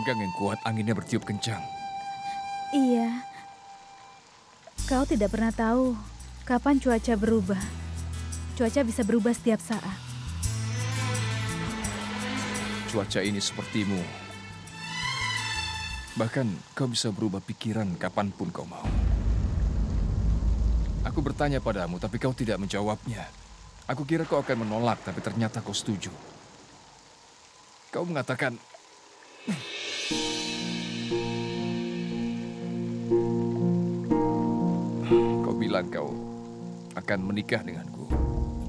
pegang yang kuat, anginnya bertiup kencang. Iya. Kau tidak pernah tahu kapan cuaca berubah. Cuaca bisa berubah setiap saat. Cuaca ini sepertimu. Bahkan kau bisa berubah pikiran kapanpun kau mau. Aku bertanya padamu, tapi kau tidak menjawabnya. Aku kira kau akan menolak, tapi ternyata kau setuju. Kau mengatakan... Kau bilang kau akan menikah denganku.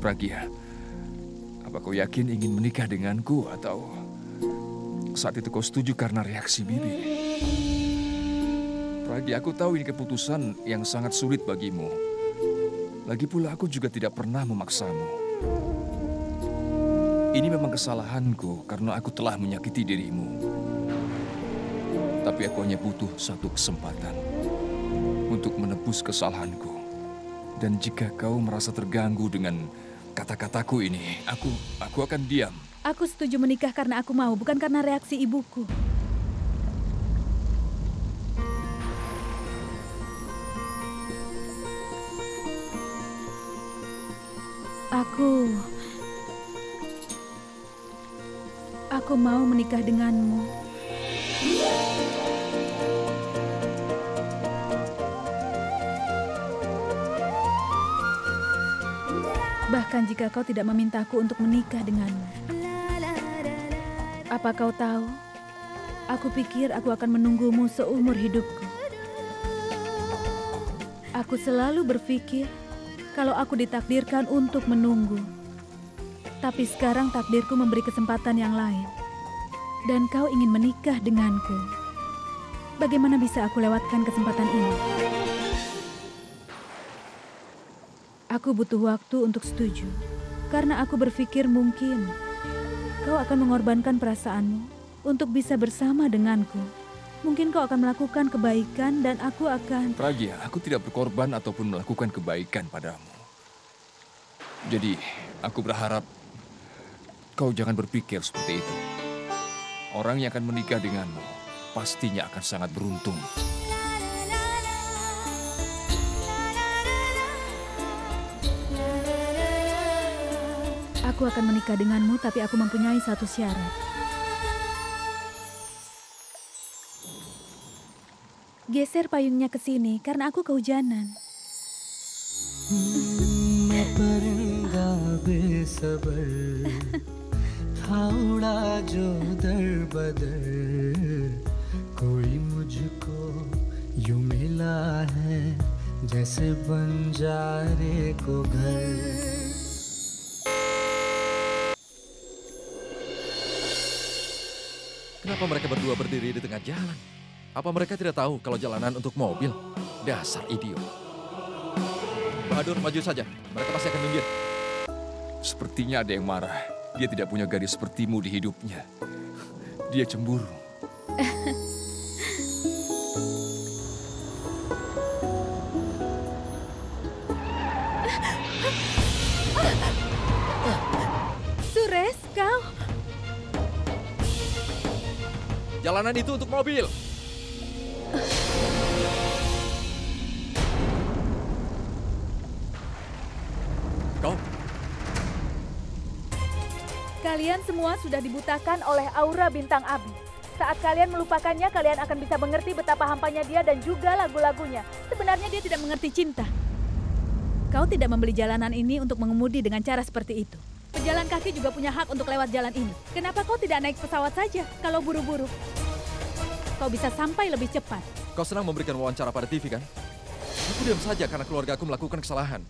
Pragya, apa kau yakin ingin menikah denganku atau saat itu kau setuju karena reaksi bibir? Pragya, aku tahu ini keputusan yang sangat sulit bagimu. Lagi pula aku juga tidak pernah memaksamu. Ini memang kesalahanku karena aku telah menyakiti dirimu. Tapi aku hanya butuh satu kesempatan untuk menebus kesalahanku. Dan jika kau merasa terganggu dengan kata-kataku ini, aku akan diam. Aku setuju menikah karena aku mau, bukan karena reaksi ibuku. Aku mau menikah denganmu. Bahkan jika kau tidak memintaku untuk menikah denganmu. Apa kau tahu? Aku pikir aku akan menunggumu seumur hidupku. Aku selalu berpikir kalau aku ditakdirkan untuk menunggu. Tapi sekarang takdirku memberi kesempatan yang lain. Dan kau ingin menikah denganku. Bagaimana bisa aku lewatkan kesempatan ini? Aku butuh waktu untuk setuju. Karena aku berpikir mungkin kau akan mengorbankan perasaanmu untuk bisa bersama denganku. Mungkin kau akan melakukan kebaikan dan aku akan... Pragya, aku tidak berkorban ataupun melakukan kebaikan padamu. Jadi, aku berharap kau jangan berpikir seperti itu. Orang yang akan menikah denganmu pastinya akan sangat beruntung. Aku akan menikah denganmu, tapi aku mempunyai satu syarat. Geser payungnya ke sini, karena aku kehujanan. Kenapa mereka berdua berdiri di tengah jalan? Apa mereka tidak tahu kalau jalanan untuk mobil? Dasar idiot. Bahadur, maju saja. Mereka pasti akan minggir. Sepertinya ada yang marah. Dia tidak punya gadis sepertimu di hidupnya. Dia cemburu. Suresh, kau... Jalanan itu untuk mobil. Kau? Kalian semua sudah dibutakan oleh aura bintang Abi. Saat kalian melupakannya, kalian akan bisa mengerti betapa hampanya dia dan juga lagu-lagunya. Sebenarnya dia tidak mengerti cinta. Kau tidak membeli jalanan ini untuk mengemudi dengan cara seperti itu. Pejalan kaki juga punya hak untuk lewat jalan ini. Kenapa kau tidak naik pesawat saja kalau buru-buru? Kau bisa sampai lebih cepat. Kau senang memberikan wawancara pada TV, kan? Aku diam saja karena keluarga aku melakukan kesalahan.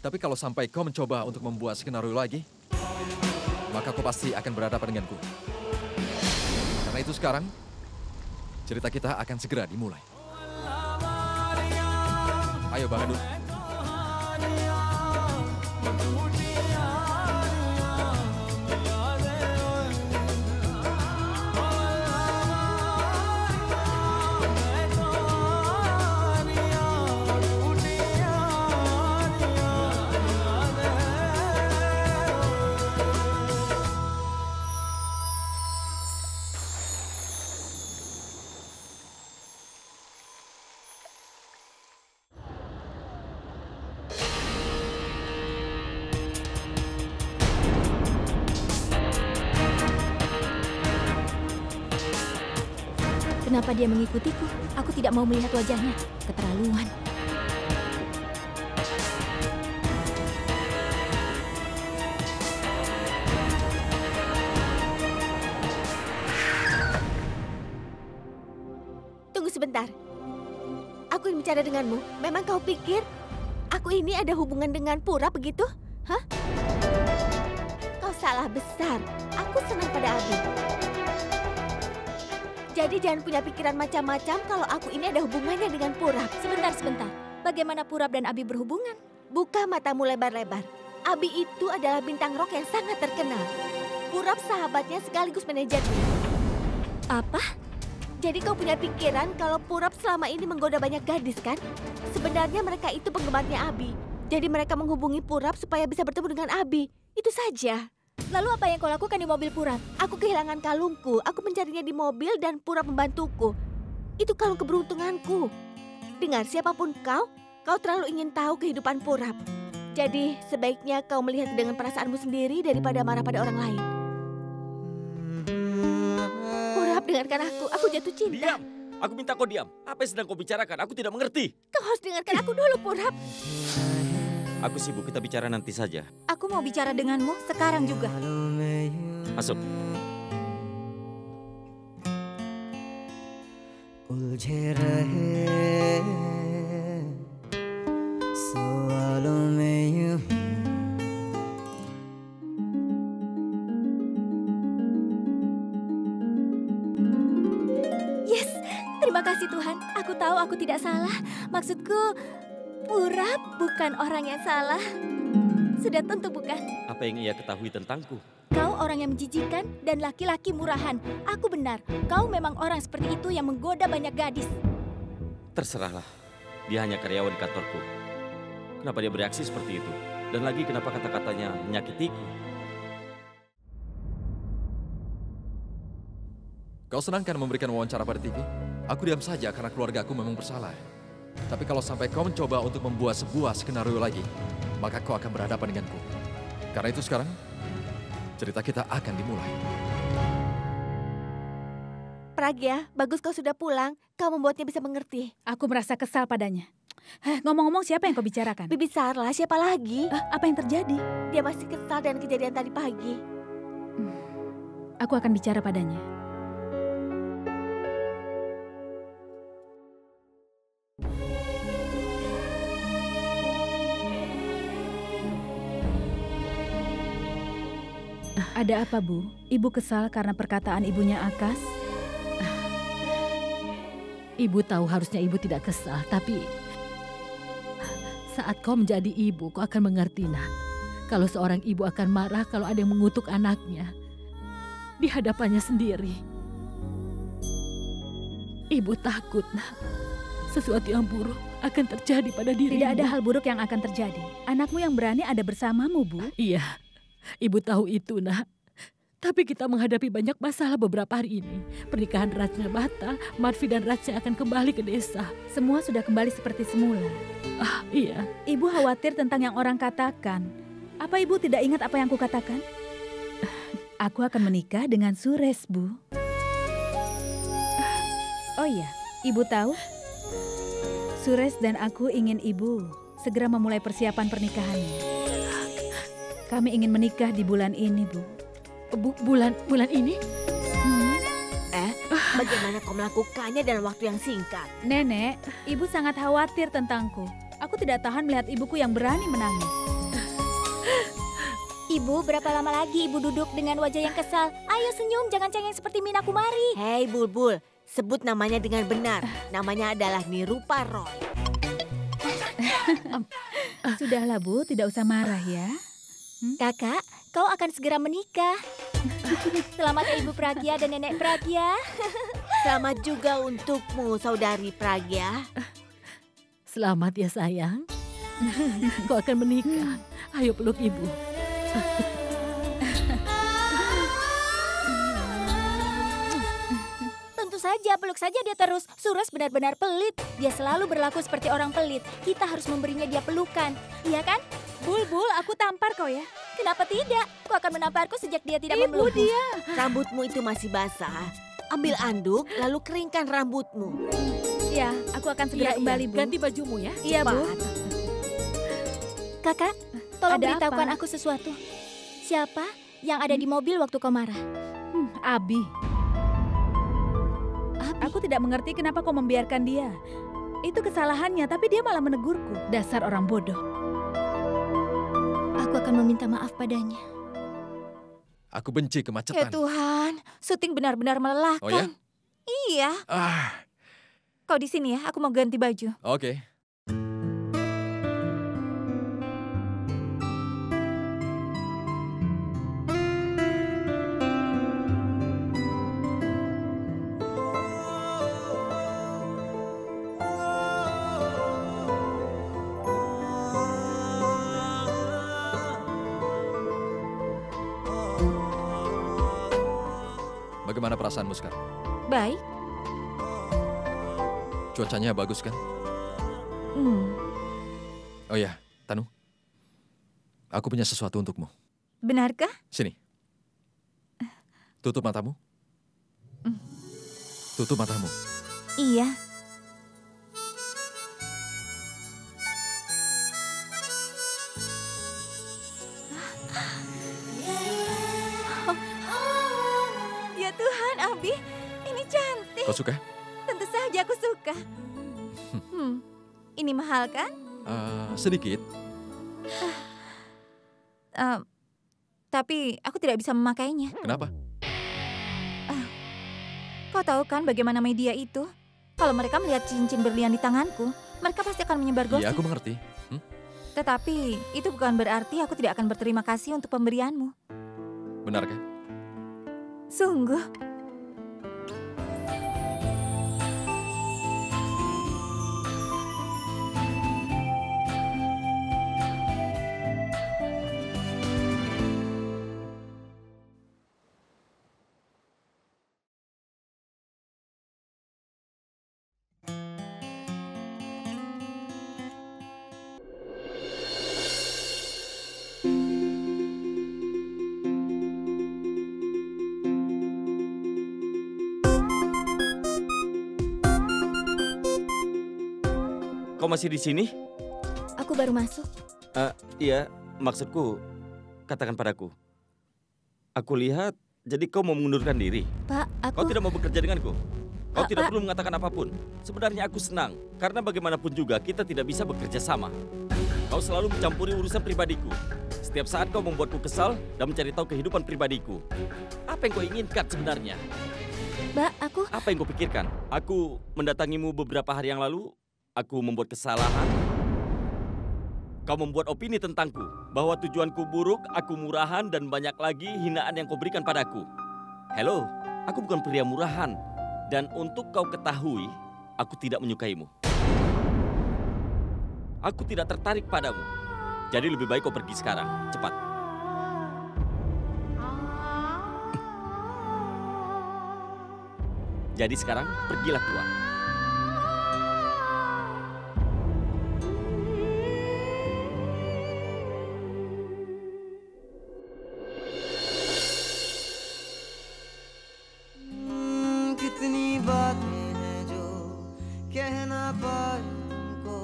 Tapi kalau sampai kau mencoba untuk membuat skenario lagi, maka kau pasti akan berhadapan denganku. Karena itu sekarang, cerita kita akan segera dimulai. Ayo, Bahadur. Kenapa dia mengikutiku? Aku tidak mau melihat wajahnya. Keterlaluan. Tunggu sebentar. Aku ingin bicara denganmu. Memang kau pikir aku ini ada hubungan dengan Pura begitu? Hah? Kau salah besar. Aku senang pada Abi. Jadi jangan punya pikiran macam-macam kalau aku ini ada hubungannya dengan Purap. Sebentar. Bagaimana Purap dan Abi berhubungan? Buka matamu lebar-lebar. Abi itu adalah bintang rock yang sangat terkenal. Purap sahabatnya sekaligus manajernya. Apa? Jadi kau punya pikiran kalau Purap selama ini menggoda banyak gadis kan? Sebenarnya mereka itu penggemarnya Abi. Jadi mereka menghubungi Purap supaya bisa bertemu dengan Abi. Itu saja. Lalu apa yang kau lakukan di mobil Purap? Aku kehilangan kalungku. Aku mencarinya di mobil dan Purap membantuku. Itu kalung keberuntunganku. Dengar, siapapun kau terlalu ingin tahu kehidupan Purap. Jadi sebaiknya kau melihat dengan perasaanmu sendiri daripada marah pada orang lain. Purap, dengarkan aku jatuh cinta. Diam! Aku minta kau diam. Apa yang sedang kau bicarakan? Aku tidak mengerti. Kau harus dengarkan aku dulu, Purap. Aku sibuk, kita bicara nanti saja. Aku mau bicara denganmu sekarang juga. Masuk. उलझे रहे सवालों में यूं Yes, terima kasih Tuhan. Aku tahu aku tidak salah. Maksudku, Purap bukan orang yang salah. Sudah tentu bukan. Apa yang ia ketahui tentangku? Kau orang yang menjijikan dan laki-laki murahan. Aku benar. Kau memang orang seperti itu yang menggoda banyak gadis. Terserahlah. Dia hanya karyawan di kantorku. Kenapa dia bereaksi seperti itu? Dan lagi kenapa kata-katanya menyakitiku? Kau senang kan memberikan wawancara pada TV? Aku diam saja karena keluarga aku memang bersalah. Tapi kalau sampai kau mencoba untuk membuat sebuah skenario lagi, maka kau akan berhadapan denganku. Karena itu sekarang, cerita kita akan dimulai. Pragya, bagus kau sudah pulang. Kau membuatnya bisa mengerti. Aku merasa kesal padanya. Ngomong-ngomong, siapa yang kau bicarakan? Bibi Sarla, siapa lagi? Apa yang terjadi? Dia masih kesal dengan kejadian tadi pagi. Aku akan bicara padanya. Ada apa, Bu? Ibu kesal karena perkataan ibunya Akas? Ibu tahu harusnya ibu tidak kesal, tapi saat kau menjadi ibu, kau akan mengerti, nak. Kalau seorang ibu akan marah kalau ada yang mengutuk anaknya di hadapannya sendiri. Ibu takut, nak. Sesuatu yang buruk akan terjadi pada dirimu. Tidak ada hal buruk yang akan terjadi. Anakmu yang berani ada bersamamu, Bu. Iya, ibu tahu itu, nak. Tapi kita menghadapi banyak masalah beberapa hari ini. Pernikahan Rajna batal, Marfi dan Rajna akan kembali ke desa. Semua sudah kembali seperti semula. Iya. Ibu khawatir tentang yang orang katakan. Apa ibu tidak ingat apa yang aku katakan? Aku akan menikah dengan Suresh, Bu. Oh iya, ibu tahu? Suresh dan aku ingin ibu segera memulai persiapan pernikahannya. Kami ingin menikah di bulan ini, Bu. Bulan ini? Bagaimana kau melakukannya dalam waktu yang singkat? Nenek, ibu sangat khawatir tentangku. Aku tidak tahan melihat ibuku yang berani menangis. Ibu, berapa lama lagi ibu duduk dengan wajah yang kesal? Ayo senyum, jangan cengeng seperti Mina Kumari. Hei Bulbul, sebut namanya dengan benar. Namanya adalah Nirupa Roy. Sudahlah, Bu, tidak usah marah ya. Kakak, kau akan segera menikah. Selamat ya Ibu Pragya dan Nenek Pragya. Selamat juga untukmu, Saudari Pragya. Selamat ya sayang. Kau akan menikah. Ayo peluk ibu. Tentu saja, peluk saja dia terus. Suresh benar-benar pelit. Dia selalu berlaku seperti orang pelit. Kita harus memberinya dia pelukan. Iya kan? Bulbul, aku tampar kau ya. Kenapa tidak? Kau akan menamparku sejak dia tidak memelukku. Ibu dia. Rambutmu itu masih basah. ambil anduk lalu keringkan rambutmu. Ya, aku akan segera kembali, Bu. Ganti bajumu ya. Iya, Bu. Kakak, tolong Ada beritahukan apa? aku sesuatu. Siapa yang ada di mobil waktu kau marah? Abi. Abi. Aku tidak mengerti kenapa kau membiarkan dia. Itu kesalahannya, tapi dia malah menegurku. Dasar orang bodoh. Aku akan meminta maaf padanya. Aku benci Ya kemacetan. Tuhan, syuting benar-benar melelahkan. Oh ya? Iya. Ah, Kau di sini ya, aku mau ganti baju. oke. Bagaimana perasaanmu sekarang? Baik. Cuacanya bagus kan? Oh ya, Tanu. Aku punya sesuatu untukmu. Benarkah? Sini. Tutup matamu. Tutup matamu. Iya. Ya Tuhan, Abi, ini cantik. Kau suka? Tentu saja aku suka. Ini mahal kan? Sedikit. Tapi aku tidak bisa memakainya. Kenapa? Kau tahu kan bagaimana media itu? Kalau mereka melihat cincin berlian di tanganku, mereka pasti akan menyebar gosip. Iya, aku mengerti. Tetapi itu bukan berarti aku tidak akan berterima kasih untuk pemberianmu. Benarkah? Sungguh. Kau masih di sini? Aku baru masuk. Iya, maksudku, katakan padaku. Aku lihat, jadi kau mau mengundurkan diri. Pak, Kau tidak mau bekerja denganku. Kau tidak Pak. perlu mengatakan apapun. Sebenarnya aku senang, karena bagaimanapun juga kita tidak bisa bekerja sama. Kau selalu mencampuri urusan pribadiku. Setiap saat kau membuatku kesal dan mencari tahu kehidupan pribadiku. Apa yang kau inginkan sebenarnya? Mbak, aku... Apa yang kau pikirkan? Aku mendatangimu beberapa hari yang lalu. Aku membuat kesalahan. Kau membuat opini tentangku, bahwa tujuanku buruk, aku murahan, dan banyak lagi hinaan yang kau berikan padaku. Halo, aku bukan pria murahan. Dan untuk kau ketahui, aku tidak menyukaimu. Aku tidak tertarik padamu. Jadi lebih baik kau pergi sekarang, cepat. Jadi sekarang, pergilah keluar. कितनी बातें हैं जो कह ना पाए हमको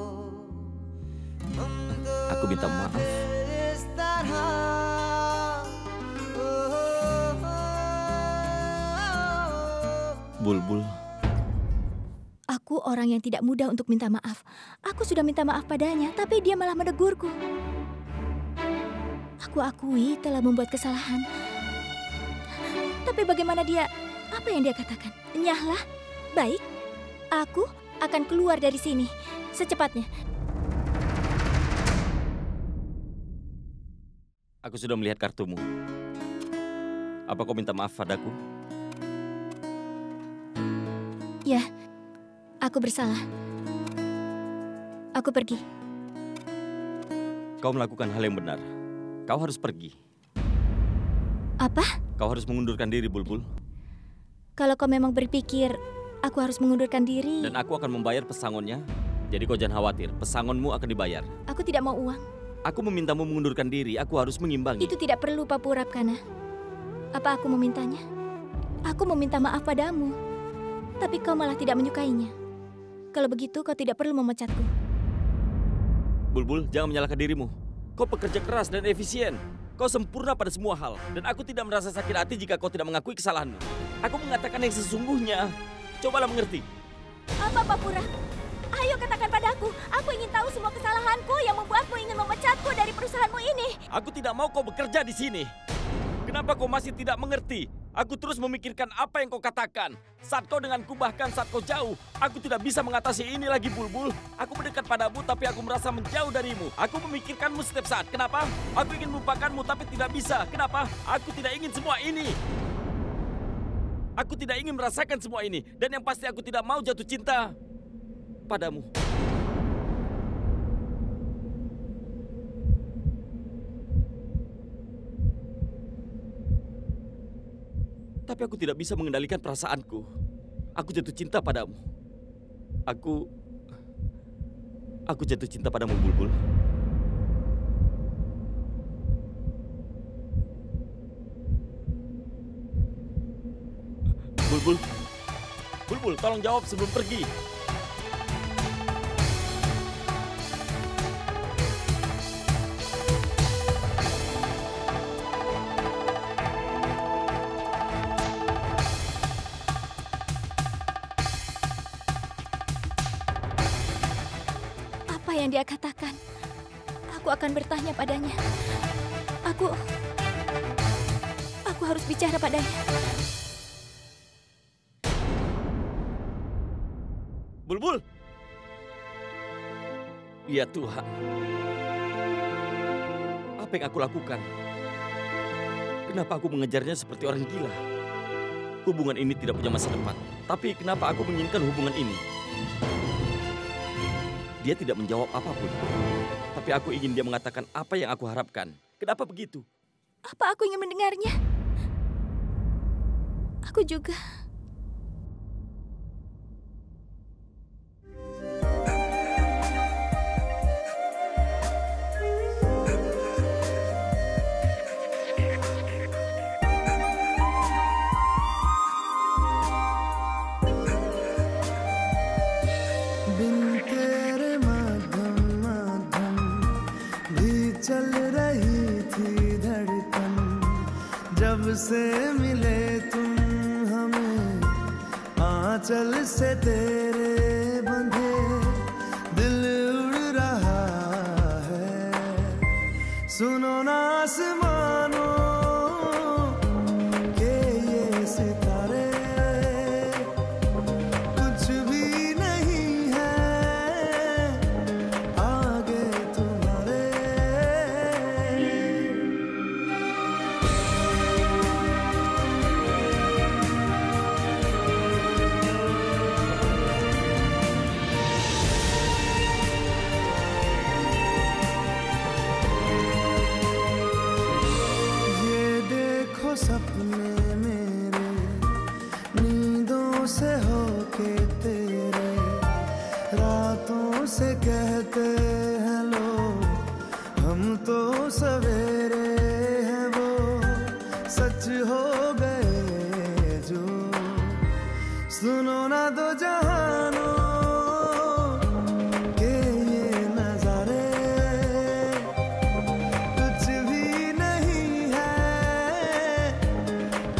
हम तो Aku minta maaf. इस तरह Bulbul. Aku orang yang tidak mudah untuk minta maaf. Aku sudah minta maaf padanya, tapi dia malah menegurku. Aku akui telah membuat kesalahan. Tapi bagaimana dia... Apa yang dia katakan? Nyahlah. Baik, aku akan keluar dari sini secepatnya. Aku sudah melihat kartumu. Apa kau minta maaf padaku? Ya, aku bersalah. Aku pergi. Kau melakukan hal yang benar. Kau harus pergi. Apa? Kau harus mengundurkan diri, Bulbul. Kalau kau memang berpikir aku harus mengundurkan diri, Dan aku akan membayar pesangonnya. Jadi kau jangan khawatir, pesangonmu akan dibayar. aku tidak mau uang. Aku memintamu mengundurkan diri, aku harus mengimbangi. Itu tidak perlu, Pak Purap, Kana. Apa aku memintanya? Aku meminta maaf padamu, tapi kau malah tidak menyukainya. Kalau begitu, kau tidak perlu memecatku. Bulbul, jangan menyalahkan dirimu. Kau pekerja keras dan efisien. Kau sempurna pada semua hal. Dan aku tidak merasa sakit hati jika kau tidak mengakui kesalahanmu. Aku mengatakan yang sesungguhnya. Cobalah mengerti. Apa, Pak Pura? Ayo katakan padaku. Aku ingin tahu semua kesalahanku yang membuatmu ingin memecatku dari perusahaanmu ini. Aku tidak mau kau bekerja di sini. Kenapa kau masih tidak mengerti? Aku terus memikirkan apa yang kau katakan. Saat kau denganku, bahkan saat kau jauh, aku tidak bisa mengatasi ini lagi, Bulbul. Aku mendekat padamu, tapi aku merasa menjauh darimu. Aku memikirkanmu setiap saat. Kenapa? Aku ingin melupakanmu, tapi tidak bisa. Kenapa? Aku tidak ingin semua ini. Aku tidak ingin merasakan semua ini. Dan yang pasti aku tidak mau jatuh cinta padamu. Tapi aku tidak bisa mengendalikan perasaanku. Aku jatuh cinta padamu. Aku jatuh cinta padamu, Bulbul. Bulbul. Bulbul, tolong jawab sebelum pergi. Apa yang dia katakan? Aku akan bertanya padanya. Aku harus bicara padanya. Bulbul. Ya Tuhan. Apa yang aku lakukan? Kenapa aku mengejarnya seperti orang gila? Hubungan ini tidak punya masa depan. Tapi kenapa aku menginginkan hubungan ini? Dia tidak menjawab apapun. Tapi aku ingin dia mengatakan apa yang aku harapkan. Kenapa begitu? Apa aku ingin mendengarnya? Aku juga. चल रही थी धड़कन जब से मिले तुम हमें आंचल से तेरे बंधे दिल उड़ रहा है सुनो ना आसमानों के ये सितारे कुछ भी नहीं है आगे तुम्हारे सपने मेरे नींदों से होके तेरे रातों से कहते हैं लोग हम तो सवेरे हैं वो सच हो गए जो सुनो ना दो जहानों के ये नजारे कुछ भी नहीं है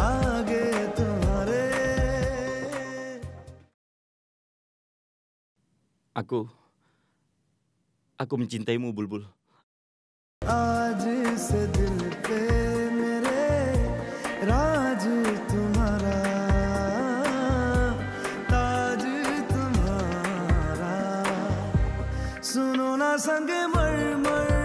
आगे तुम्हारे Aku mencintaimu, Bulbul. आज से दिल पे मेरे राज तुम्हारा ताज तुम्हारा सुनो ना संग मरमर